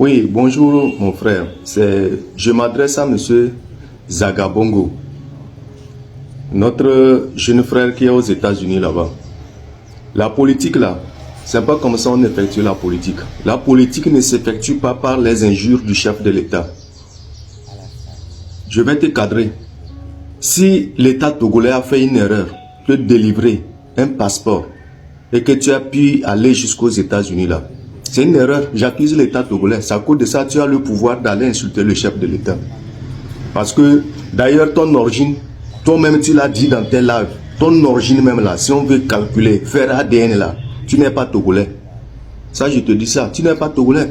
Oui, bonjour mon frère. Je m'adresse à monsieur Zagabongo, notre jeune frère qui est aux États-Unis là-bas. La politique là, c'est pas comme ça on effectue la politique. La politique ne s'effectue pas par les injures du chef de l'État. Je vais te cadrer. Si l'État togolais a fait une erreur de délivrer un passeport et que tu as pu aller jusqu'aux États-Unis là, c'est une erreur. J'accuse l'État togolais. C'est à cause de ça que tu as le pouvoir d'aller insulter le chef de l'État. Parce que, d'ailleurs, ton origine, toi-même tu l'as dit dans tes lives, ton origine même là, si on veut calculer, faire ADN là, tu n'es pas togolais. Ça, je te dis ça, tu n'es pas togolais.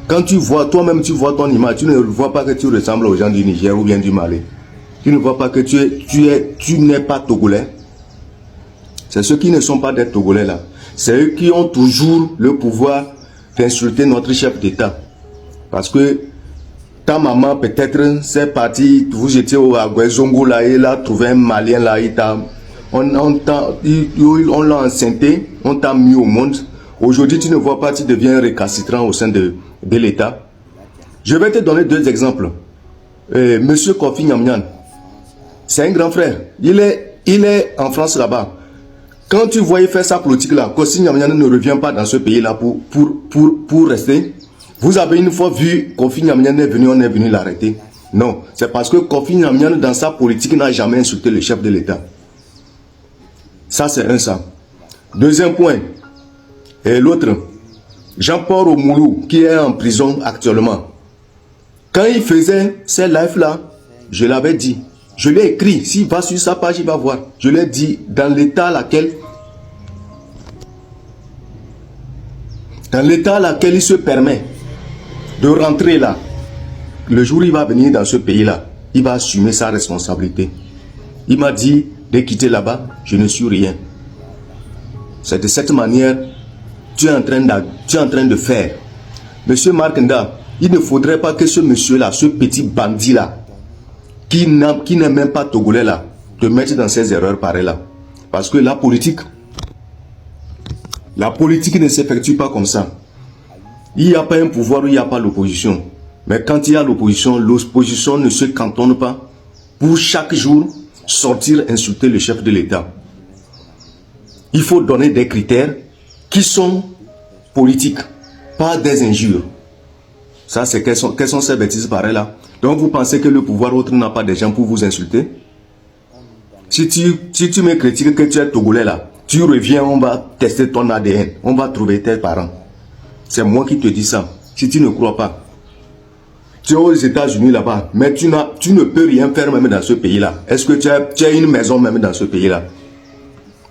Quand tu vois, toi-même tu vois ton image, tu ne vois pas que tu ressembles aux gens du Niger ou bien du Mali. Tu ne vois pas que tu n'es pas togolais. C'est ceux qui ne sont pas des togolais là. C'est eux qui ont toujours le pouvoir d'insulter notre chef d'État. Parce que ta maman peut-être c'est parti, vous étiez au Aguezongo là, il a trouvé un Malien là, on l'a enceinté, on t'a mis au monde. Aujourd'hui tu ne vois pas, tu deviens récalcitrant au sein de l'État. Je vais te donner deux exemples. Monsieur Kofi Nyamnyan, c'est un grand frère. Il est en France là-bas. Quand tu voyais faire sa politique là, Kofi Nyamnyan ne revient pas dans ce pays là pour rester. Vous avez une fois vu Kofi Nyamnyan est venu, on est venu l'arrêter. Non, c'est parce que Kofi Nyamnyan dans sa politique n'a jamais insulté le chef de l'État. Ça c'est un ça. Deuxième point, et l'autre, Jean-Paul Omoulou qui est en prison actuellement. Quand il faisait ces lives là, je l'avais dit. Je l'ai écrit, s'il va sur sa page, il va voir. Je l'ai dit, dans l'état à laquelle il se permet de rentrer là, le jour où il va venir dans ce pays-là, il va assumer sa responsabilité. Il m'a dit de quitter là-bas, je ne suis rien. C'est de cette manière tu es en train de faire. Monsieur Markenda, il ne faudrait pas que ce monsieur-là, ce petit bandit-là, qui n'est même pas togolais là, te mettre dans ces erreurs pareilles là. Parce que la politique ne s'effectue pas comme ça. Il n'y a pas un pouvoir où il n'y a pas l'opposition. Mais quand il y a l'opposition ne se cantonne pas pour chaque jour sortir insulter le chef de l'État. Il faut donner des critères qui sont politiques, pas des injures. Ça, c'est quelles sont ces bêtises pareilles là. Donc vous pensez que le pouvoir autre n'a pas des gens pour vous insulter? Si tu me critiques que tu es togolais là, tu reviens, on va tester ton ADN, on va trouver tes parents. C'est moi qui te dis ça. Si tu ne crois pas, tu es aux États-Unis là-bas, mais tu ne peux rien faire même dans ce pays-là. Est-ce que tu as une maison même dans ce pays-là?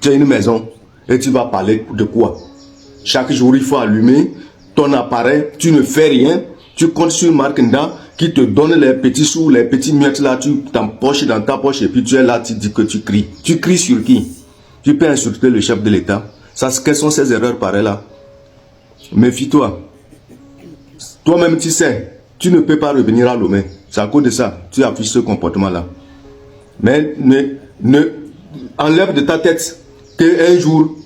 Tu as une maison et tu vas parler de quoi? Chaque jour, il faut allumer ton appareil, tu ne fais rien, tu comptes sur Markenda qui te donne les petits sous, les petits miettes là, tu t'empoches dans ta poche et puis tu es là, tu dis que tu cries. Tu cries sur qui? Tu peux insulter le chef de l'État. Quelles sont ces erreurs pareilles là? Méfie-toi. Toi-même tu sais, tu ne peux pas revenir à Lomé. C'est à cause de ça, tu affiches ce comportement là. Mais enlève de ta tête qu'un jour,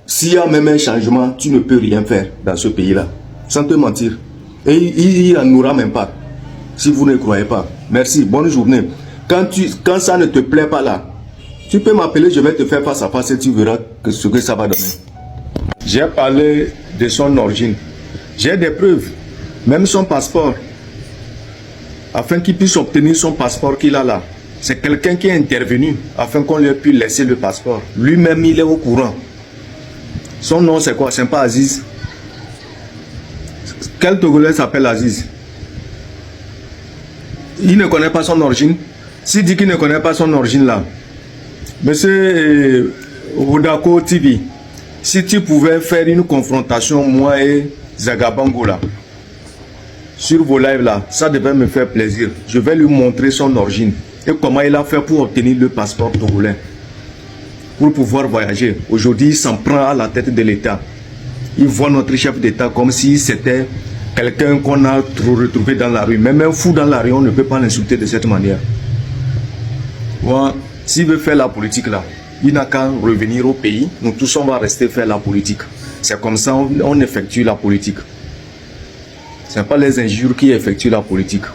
s'il y a même un changement, tu ne peux rien faire dans ce pays là. Sans te mentir. Et il n'en aura même pas. Si vous ne croyez pas. Merci, bonne journée. Quand ça ne te plaît pas là, tu peux m'appeler, je vais te faire face à face et tu verras ce que ça va donner. J'ai parlé de son origine. J'ai des preuves, même son passeport. Afin qu'il puisse obtenir son passeport qu'il a là. C'est quelqu'un qui est intervenu afin qu'on lui puisse laisser le passeport. Lui-même, il est au courant. Son nom c'est quoi? C'est pas Aziz. Quel Togolais s'appelle Aziz? Il ne connaît pas son origine. S'il dit qu'il ne connaît pas son origine là, monsieur Odako TV, si tu pouvais faire une confrontation, moi et Zagabongo là, sur vos lives là, ça devait me faire plaisir. Je vais lui montrer son origine et comment il a fait pour obtenir le passeport togolais, pour pouvoir voyager. Aujourd'hui, il s'en prend à la tête de l'État. Il voit notre chef d'État comme si c'était quelqu'un qu'on a retrouvé dans la rue. Même un fou dans la rue, on ne peut pas l'insulter de cette manière. Ouais. S'il veut faire la politique là, il n'a qu'à revenir au pays. Nous tous, on va rester faire la politique. C'est comme ça on effectue la politique. Ce n'est pas les injures qui effectuent la politique.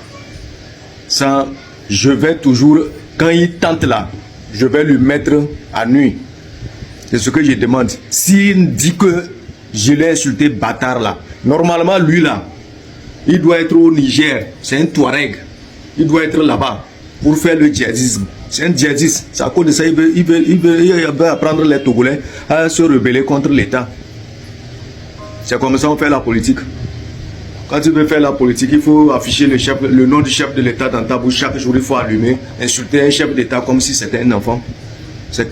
Ça, je vais toujours, quand il tente là, je vais lui mettre à nu. C'est ce que je demande. S'il dit que je l'ai insulté, bâtard là, normalement lui là, il doit être au Niger, c'est un Touareg. Il doit être là-bas pour faire le djihadisme. C'est un djihadiste. C'est à cause de ça il veut apprendre les Togolais à se rebeller contre l'État. C'est comme ça qu'on fait la politique. Quand tu veux faire la politique, il faut afficher le nom du chef de l'État dans ta bouche. Chaque jour, il faut allumer, insulter un chef d'État comme si c'était un enfant.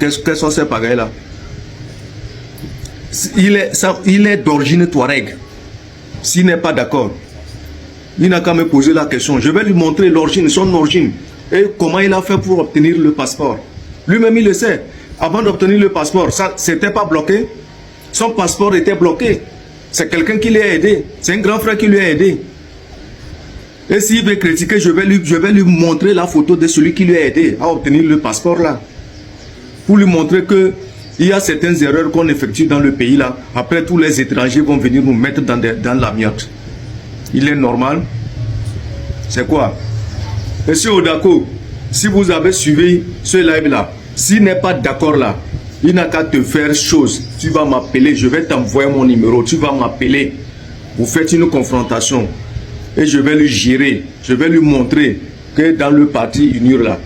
Quels sont ces pagailles-là? Il est d'origine Touareg. S'il n'est pas d'accord, il n'a qu'à me poser la question. Je vais lui montrer l'origine, son origine. Et comment il a fait pour obtenir le passeport. Lui-même, il le sait. Avant d'obtenir le passeport, ça n'était pas bloqué. Son passeport était bloqué. C'est quelqu'un qui l'a aidé. C'est un grand frère qui lui a aidé. Et s'il veut critiquer, je vais lui montrer la photo de celui qui lui a aidé à obtenir le passeport là. Pour lui montrer que il y a certaines erreurs qu'on effectue dans le pays là. Après, tous les étrangers vont venir nous mettre dans l'amiante. Il est normal. C'est quoi? Monsieur Odako, si vous avez suivi ce live là, s'il n'est pas d'accord là, il n'a qu'à te faire chose. Tu vas m'appeler, je vais t'envoyer mon numéro, tu vas m'appeler. Vous faites une confrontation et je vais lui gérer. Je vais lui montrer que dans le parti UNIR là,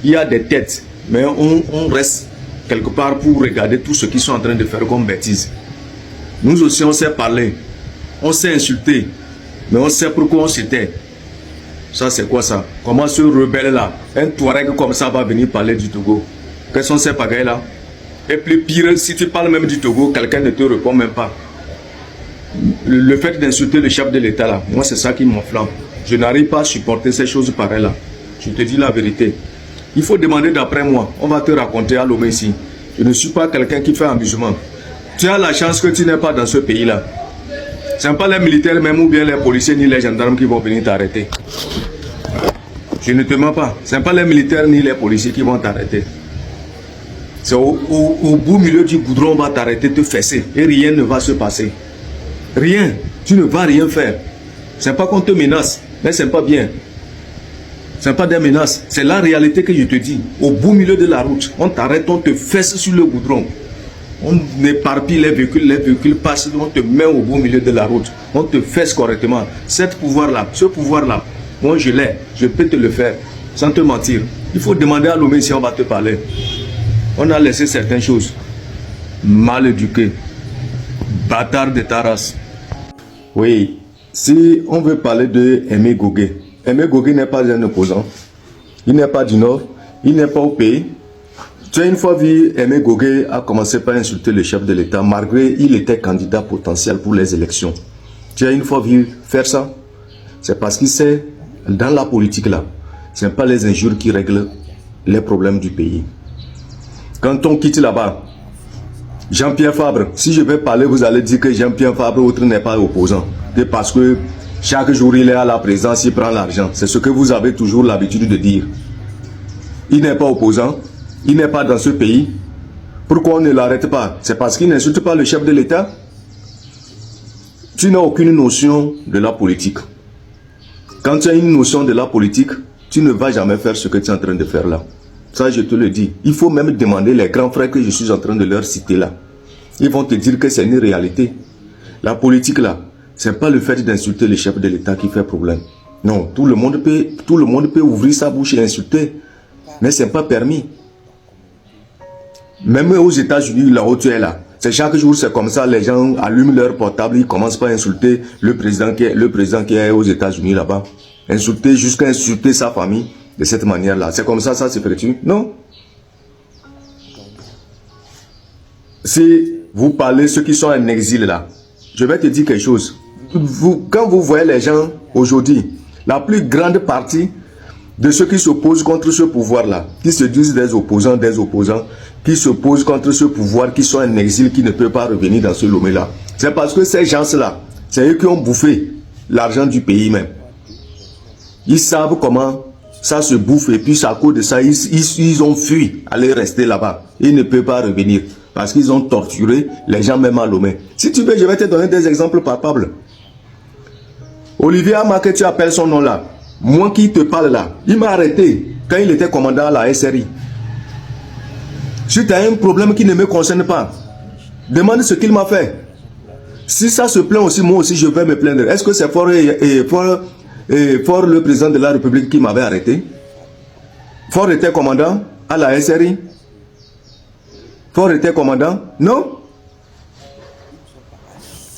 il y a des têtes, mais on reste quelque part pour regarder tout ce qu'ils sont en train de faire comme bêtises. Nous aussi on sait parler, on sait insulter, mais on sait pourquoi on s'était. Ça c'est quoi ça? Comment ce rebelle là, un Touareg comme ça va venir parler du Togo? Quels sont ces pagailles là? Et plus pire, si tu parles même du Togo, quelqu'un ne te répond même pas. Le fait d'insulter le chef de l'État là, moi c'est ça qui m'enflamme. Je n'arrive pas à supporter ces choses pareilles là. Je te dis la vérité. Il faut demander d'après moi. On va te raconter à Lomé ici. Je ne suis pas quelqu'un qui fait amusement. Tu as la chance que tu n'es pas dans ce pays là. Ce n'est pas les militaires même ou bien les policiers ni les gendarmes qui vont venir t'arrêter. Je ne te mens pas. Ce n'est pas les militaires ni les policiers qui vont t'arrêter. C'est au bout milieu du goudron, on va t'arrêter, te fesser. Et rien ne va se passer. Rien. Tu ne vas rien faire. Ce n'est pas qu'on te menace. Mais ce n'est pas bien. Ce n'est pas des menaces. C'est la réalité que je te dis. Au beau milieu de la route, on t'arrête, on te fesse sur le goudron. On éparpille les véhicules passent, on te met au beau milieu de la route. On te fesse correctement. Ce pouvoir-là, moi je l'ai. Je peux te le faire. Sans te mentir. Il faut demander à Lomé si on va te parler. On a laissé certaines choses. Mal éduqué. Bâtard de ta race. Oui. Si on veut parler de Aimé Gogué. Aimé Gogué n'est pas un opposant. Il n'est pas du Nord. Il n'est pas au pays. Tu as une fois vu Aimé Gogué a commencé par insulter le chef de l'État malgré il était candidat potentiel pour les élections. Tu as une fois vu faire ça? C'est parce qu'il sait, dans la politique là, ce n'est pas les injures qui règlent les problèmes du pays. Quand on quitte là-bas, Jean-Pierre Fabre, si je vais parler, vous allez dire que Jean-Pierre Fabre, autre n'est pas opposant. C'est parce que chaque jour il est à la présidence, il prend l'argent. C'est ce que vous avez toujours l'habitude de dire. Il n'est pas opposant, il n'est pas dans ce pays. Pourquoi on ne l'arrête pas? C'est parce qu'il n'insulte pas le chef de l'État. Tu n'as aucune notion de la politique. Quand tu as une notion de la politique, tu ne vas jamais faire ce que tu es en train de faire là. Ça, je te le dis. Il faut même demander les grands frères que je suis en train de leur citer là. Ils vont te dire que c'est une réalité. La politique là, c'est pas le fait d'insulter le chef de l'État qui fait problème. Non, tout le monde peut ouvrir sa bouche et insulter. Mais ce n'est pas permis. Même aux États-Unis, là où tu es là, c'est chaque jour, c'est comme ça, les gens allument leur portable, ils commencent par insulter le président qui est aux États-Unis là-bas. Insulter jusqu'à insulter sa famille de cette manière-là. C'est comme ça s'effectue? Non. Si vous parlez ceux qui sont en exil là, je vais te dire quelque chose. Quand vous voyez les gens aujourd'hui, la plus grande partie de ceux qui s'opposent contre ce pouvoir-là, qui se disent des opposants, qui s'opposent contre ce pouvoir, qui sont en exil, qui ne peuvent pas revenir dans ce Lomé-là, c'est parce que ces gens-là, c'est eux qui ont bouffé l'argent du pays même. Ils savent comment ça se bouffe et puis à cause de ça, ils ont fui aller rester là-bas. Ils ne peuvent pas revenir parce qu'ils ont torturé les gens même à Lomé. Si tu veux, je vais te donner des exemples palpables. Olivier Amaké, tu appelles son nom là. Moi qui te parle là, il m'a arrêté quand il était commandant à la SRI. Si tu as un problème qui ne me concerne pas, demande ce qu'il m'a fait. Si ça se plaint aussi, moi aussi je vais me plaindre. Est-ce que c'est fort le président de la République qui m'avait arrêté? Fort était commandant à la SRI? Fort était commandant? Non.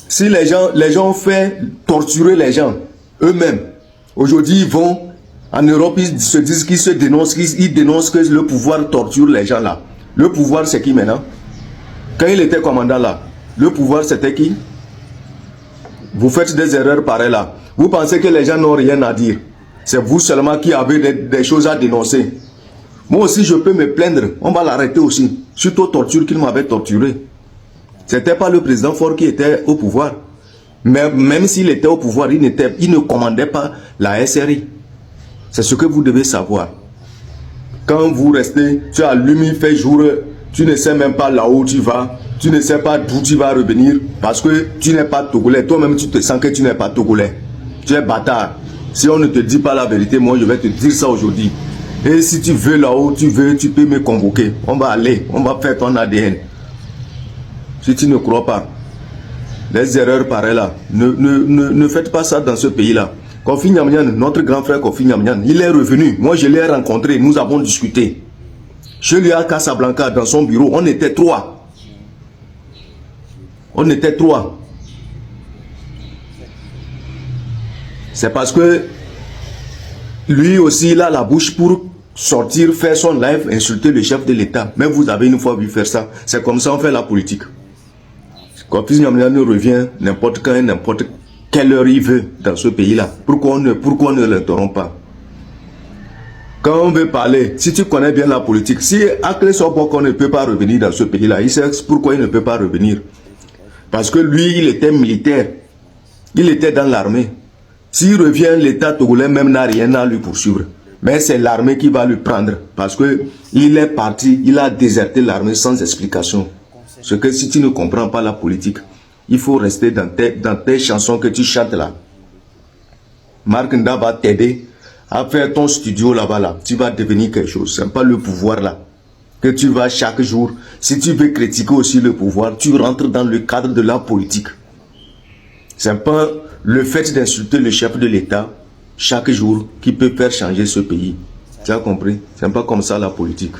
Si les gens ont fait torturer les gens eux-mêmes, aujourd'hui ils vont en Europe, ils se disent qu'ils se dénoncent, ils dénoncent que le pouvoir torture les gens là. Le pouvoir c'est qui maintenant? Quand il était commandant là, le pouvoir c'était qui? Vous faites des erreurs pareilles là. Vous pensez que les gens n'ont rien à dire. C'est vous seulement qui avez des choses à dénoncer. Moi aussi je peux me plaindre. On va l'arrêter aussi. Suite aux tortures qu'il m'avait torturé. C'était pas le président Faure qui était au pouvoir. Mais même s'il était au pouvoir, il ne commandait pas la SRI. C'est ce que vous devez savoir. Quand vous restez, tu allumes, il fait jour, tu ne sais même pas là où tu vas, tu ne sais pas d'où tu vas revenir, parce que tu n'es pas togolais. Toi-même, tu te sens que tu n'es pas togolais. Tu es bâtard. Si on ne te dit pas la vérité, moi, je vais te dire ça aujourd'hui. Et si tu veux là où tu veux, tu peux me convoquer. On va aller, on va faire ton ADN. Si tu ne crois pas, les erreurs pareilles là, ne faites pas ça dans ce pays-là. Kofi Gnamgnan, notre grand frère Kofi Gnamgnan, il est revenu. Moi, je l'ai rencontré. Nous avons discuté. Chez lui à Casablanca, dans son bureau, on était 3. On était 3. C'est parce que lui aussi, il a la bouche pour sortir, faire son live, insulter le chef de l'État. Mais vous avez une fois vu faire ça. C'est comme ça qu'on fait la politique. Kofi Gnamgnan revient n'importe quand, n'importe quelle heure il veut dans ce pays-là. Pourquoi on ne l'interrompt pas? Quand on veut parler, si tu connais bien la politique, si Akle Soboko ne peut pas revenir dans ce pays-là, il sait pourquoi il ne peut pas revenir. Parce que lui, il était militaire. Il était dans l'armée. S'il revient, l'État togolais même n'a rien à lui poursuivre. Mais c'est l'armée qui va le prendre. Parce que il est parti, il a déserté l'armée sans explication. Ce que si tu ne comprends pas la politique, il faut rester dans tes chansons que tu chantes là. Marc Nda va t'aider à faire ton studio là-bas là. Tu vas devenir quelque chose. Ce n'est pas le pouvoir là. Que tu vas chaque jour. Si tu veux critiquer aussi le pouvoir, tu rentres dans le cadre de la politique. Ce n'est pas le fait d'insulter le chef de l'État chaque jour qui peut faire changer ce pays. Tu as compris? Ce n'est pas comme ça la politique.